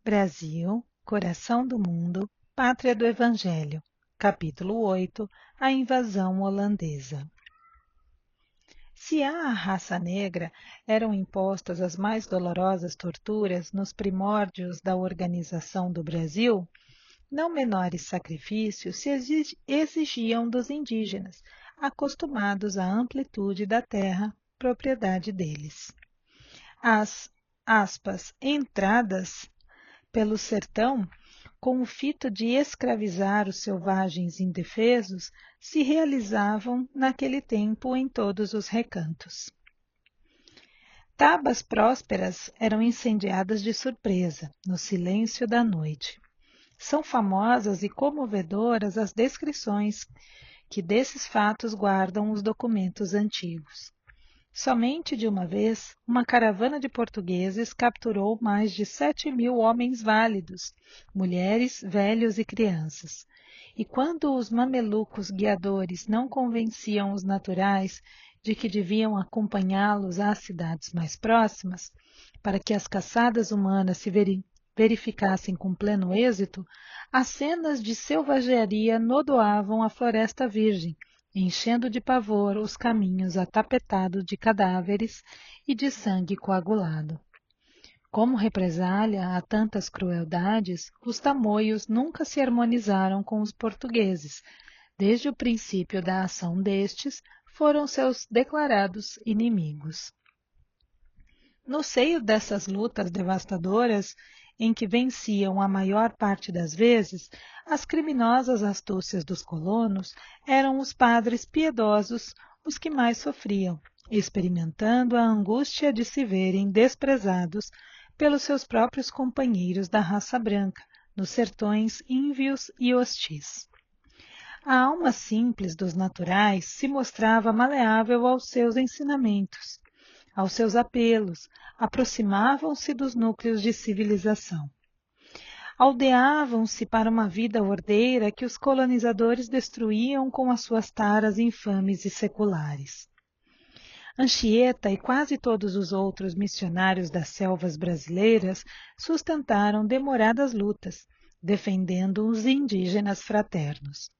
Brasil, coração do mundo, pátria do Evangelho. Capítulo 8. A invasão holandesa. Se à raça negra eram impostas as mais dolorosas torturas nos primórdios da organização do Brasil, não menores sacrifícios se exigiam dos indígenas, acostumados à amplitude da terra, propriedade deles. As entradas pelo sertão, com o fito de escravizar os selvagens indefesos, se realizavam naquele tempo em todos os recantos. Tabas prósperas eram incendiadas de surpresa, no silêncio da noite. São famosas e comovedoras as descrições que desses fatos guardam os documentos antigos. Somente de uma vez, uma caravana de portugueses capturou mais de 7.000 homens válidos, mulheres, velhos e crianças. E quando os mamelucos guiadores não convenciam os naturais de que deviam acompanhá-los às cidades mais próximas, para que as caçadas humanas se verificassem com pleno êxito, as cenas de selvageria nodoavam a Floresta Virgem, enchendo de pavor os caminhos atapetados de cadáveres e de sangue coagulado. Como represália a tantas crueldades, os tamoios nunca se harmonizaram com os portugueses. Desde o princípio da ação destes, foram seus declarados inimigos. No seio dessas lutas devastadoras, em que venciam a maior parte das vezes, as criminosas astúcias dos colonos, eram os padres piedosos os que mais sofriam, experimentando a angústia de se verem desprezados pelos seus próprios companheiros da raça branca, nos sertões ínvios e hostis. A alma simples dos naturais se mostrava maleável aos seus ensinamentos, aos seus apelos, aproximavam-se dos núcleos de civilização. Aldeavam-se para uma vida ordeira que os colonizadores destruíam com as suas taras infames e seculares. Anchieta e quase todos os outros missionários das selvas brasileiras sustentaram demoradas lutas, defendendo os indígenas fraternos.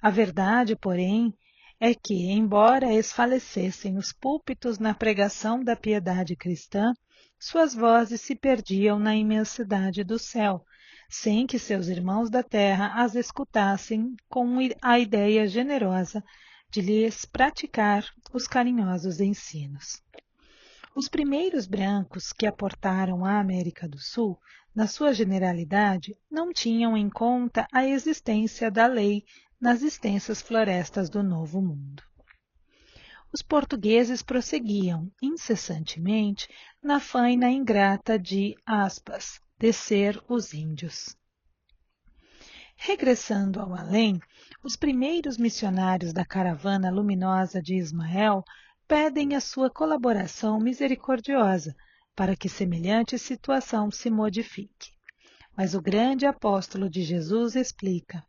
A verdade, porém, é que, embora esfalecessem os púlpitos na pregação da piedade cristã, suas vozes se perdiam na imensidade do céu, sem que seus irmãos da terra as escutassem com a ideia generosa de lhes praticar os carinhosos ensinos. Os primeiros brancos que aportaram à América do Sul, na sua generalidade, não tinham em conta a existência da lei nas extensas florestas do Novo Mundo. Os portugueses prosseguiam, incessantemente, na faina ingrata de, descer os índios. Regressando ao além, os primeiros missionários da caravana luminosa de Ismael pedem a sua colaboração misericordiosa para que semelhante situação se modifique. Mas o grande apóstolo de Jesus explica: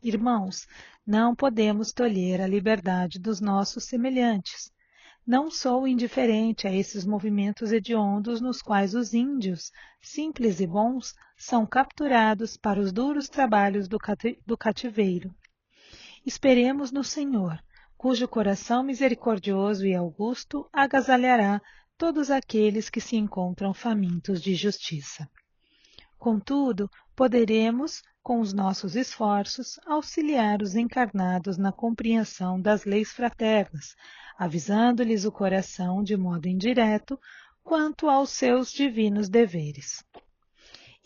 irmãos, não podemos tolher a liberdade dos nossos semelhantes. Não sou indiferente a esses movimentos hediondos nos quais os índios, simples e bons, são capturados para os duros trabalhos do cativeiro. Esperemos no Senhor, cujo coração misericordioso e augusto agasalhará todos aqueles que se encontram famintos de justiça. Contudo, poderemos, com os nossos esforços, auxiliar os encarnados na compreensão das leis fraternas, avisando-lhes o coração de modo indireto quanto aos seus divinos deveres.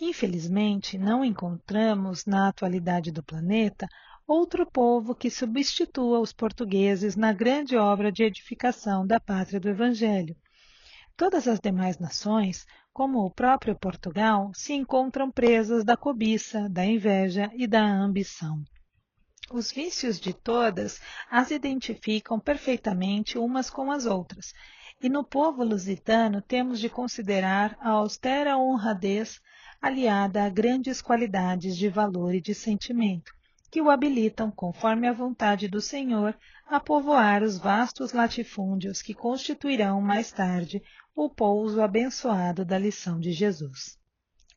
Infelizmente, não encontramos na atualidade do planeta outro povo que substitua os portugueses na grande obra de edificação da pátria do Evangelho. Todas as demais nações, como o próprio Portugal, se encontram presas da cobiça, da inveja e da ambição. Os vícios de todas as identificam perfeitamente umas com as outras, e no povo lusitano temos de considerar a austera honradez aliada a grandes qualidades de valor e de sentimento, que o habilitam, conforme a vontade do Senhor, a povoar os vastos latifúndios que constituirão mais tarde o pouso abençoado da lição de Jesus.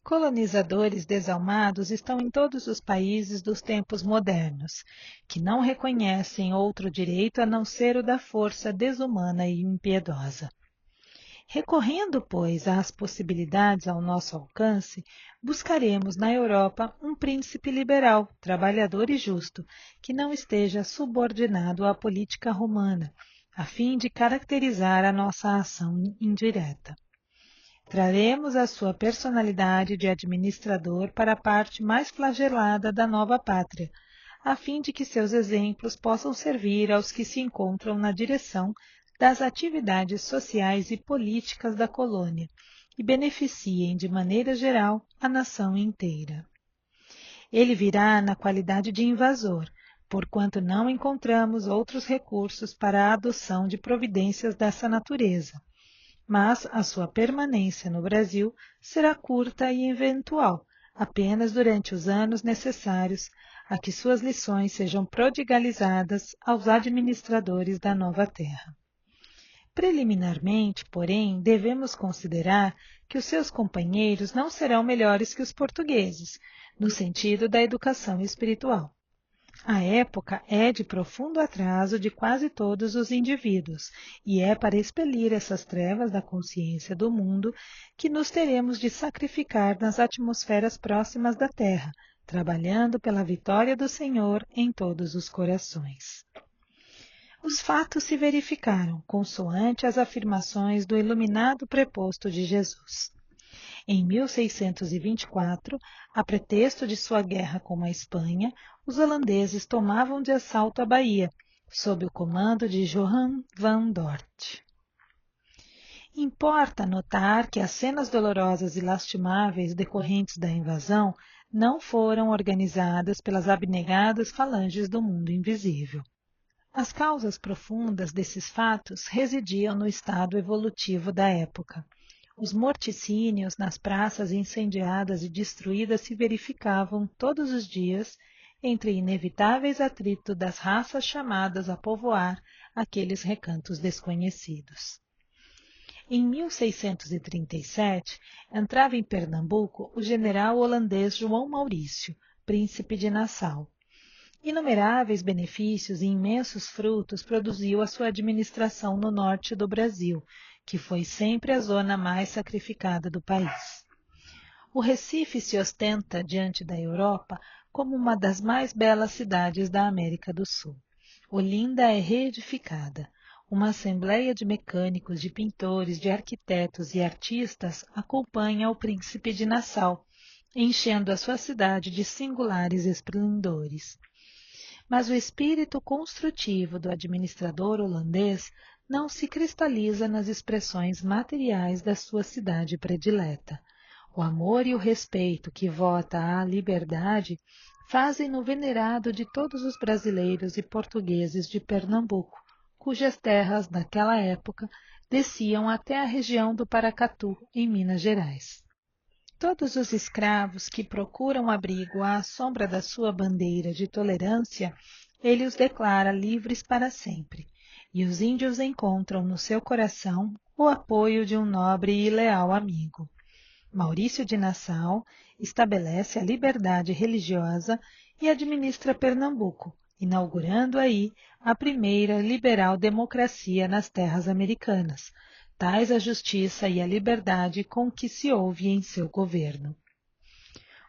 Colonizadores desalmados estão em todos os países dos tempos modernos, que não reconhecem outro direito a não ser o da força desumana e impiedosa. Recorrendo, pois, às possibilidades ao nosso alcance, buscaremos na Europa um príncipe liberal, trabalhador e justo, que não esteja subordinado à política romana, a fim de caracterizar a nossa ação indireta. Traremos a sua personalidade de administrador para a parte mais flagelada da nova pátria, a fim de que seus exemplos possam servir aos que se encontram na direção das atividades sociais e políticas da colônia e beneficiem de maneira geral a nação inteira. Ele virá na qualidade de invasor, porquanto não encontramos outros recursos para a adoção de providências dessa natureza, mas a sua permanência no Brasil será curta e eventual, apenas durante os anos necessários a que suas lições sejam prodigalizadas aos administradores da nova terra. Preliminarmente, porém, devemos considerar que os seus companheiros não serão melhores que os portugueses, no sentido da educação espiritual. A época é de profundo atraso de quase todos os indivíduos, e é para expelir essas trevas da consciência do mundo que nos teremos de sacrificar nas atmosferas próximas da Terra, trabalhando pela vitória do Senhor em todos os corações. Os fatos se verificaram, consoante as afirmações do iluminado preposto de Jesus. Em 1624, a pretexto de sua guerra com a Espanha, os holandeses tomavam de assalto a Bahia, sob o comando de Johan van Dort. Importa notar que as cenas dolorosas e lastimáveis decorrentes da invasão não foram organizadas pelas abnegadas falanges do mundo invisível. As causas profundas desses fatos residiam no estado evolutivo da época. Os morticínios nas praças incendiadas e destruídas se verificavam todos os dias entre inevitáveis atritos das raças chamadas a povoar aqueles recantos desconhecidos. Em 1637, entrava em Pernambuco o general holandês João Maurício, príncipe de Nassau. Inumeráveis benefícios e imensos frutos produziu a sua administração no norte do Brasil, que foi sempre a zona mais sacrificada do país. O Recife se ostenta diante da Europa como uma das mais belas cidades da América do Sul. Olinda é reedificada. Uma assembleia de mecânicos, de pintores, de arquitetos e artistas acompanha o príncipe de Nassau, enchendo a sua cidade de singulares esplendores. Mas o espírito construtivo do administrador holandês não se cristaliza nas expressões materiais da sua cidade predileta. O amor e o respeito que vota à liberdade fazem-no venerado de todos os brasileiros e portugueses de Pernambuco, cujas terras, naquela época, desciam até a região do Paracatu, em Minas Gerais. Todos os escravos que procuram abrigo à sombra da sua bandeira de tolerância, ele os declara livres para sempre, e os índios encontram no seu coração o apoio de um nobre e leal amigo. Maurício de Nassau estabelece a liberdade religiosa e administra Pernambuco, inaugurando aí a primeira liberal democracia nas terras americanas, tais a justiça e a liberdade com que se ouve em seu governo.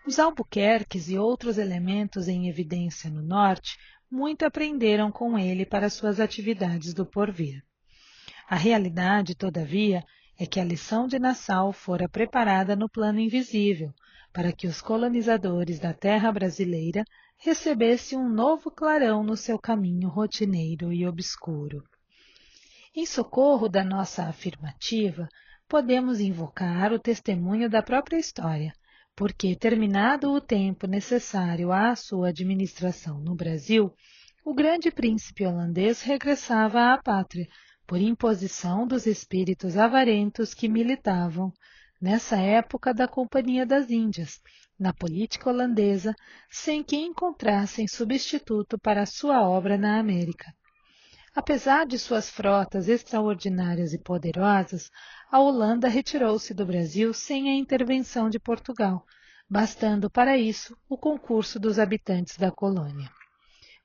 Os Albuquerques e outros elementos em evidência no norte muito aprenderam com ele para suas atividades do porvir. A realidade, todavia, é que a lição de Nassau fora preparada no plano invisível, para que os colonizadores da terra brasileira recebessem um novo clarão no seu caminho rotineiro e obscuro. Em socorro da nossa afirmativa, podemos invocar o testemunho da própria história, porque, terminado o tempo necessário à sua administração no Brasil, o grande príncipe holandês regressava à pátria, por imposição dos espíritos avarentos que militavam, nessa época da Companhia das Índias, na política holandesa, sem que encontrassem substituto para sua obra na América. Apesar de suas frotas extraordinárias e poderosas, a Holanda retirou-se do Brasil sem a intervenção de Portugal, bastando para isso o concurso dos habitantes da colônia.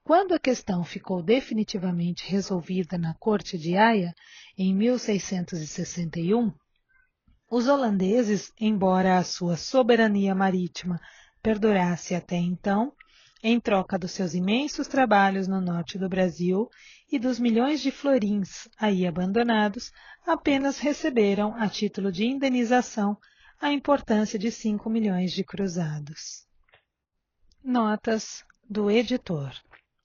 Quando a questão ficou definitivamente resolvida na Corte de Haia, em 1661, os holandeses, embora a sua soberania marítima perdurasse até então, em troca dos seus imensos trabalhos no norte do Brasil e dos milhões de florins aí abandonados, apenas receberam, a título de indenização, a importância de 5 milhões de cruzados. Notas do editor.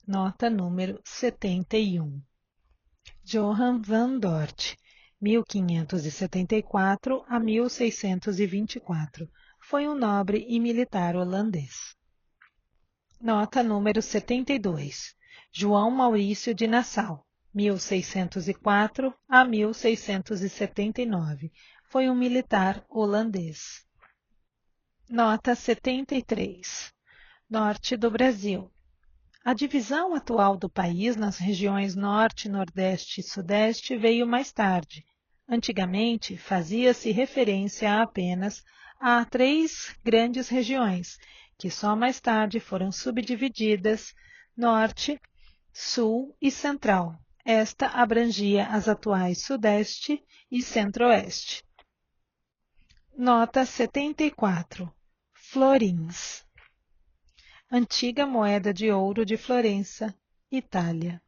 Nota número 71. Johan van Dort, 1574 a 1624, foi um nobre e militar holandês. Nota número 72. João Maurício de Nassau, 1604 a 1679, foi um militar holandês. Nota 73. Norte do Brasil. A divisão atual do país nas regiões Norte, Nordeste e Sudeste veio mais tarde. Antigamente, fazia-se referência apenas a 3 grandes regiões, que só mais tarde foram subdivididas Norte, Sul e Central. Esta abrangia as atuais Sudeste e Centro-Oeste. Nota 74. Florins. Antiga moeda de ouro de Florença, Itália.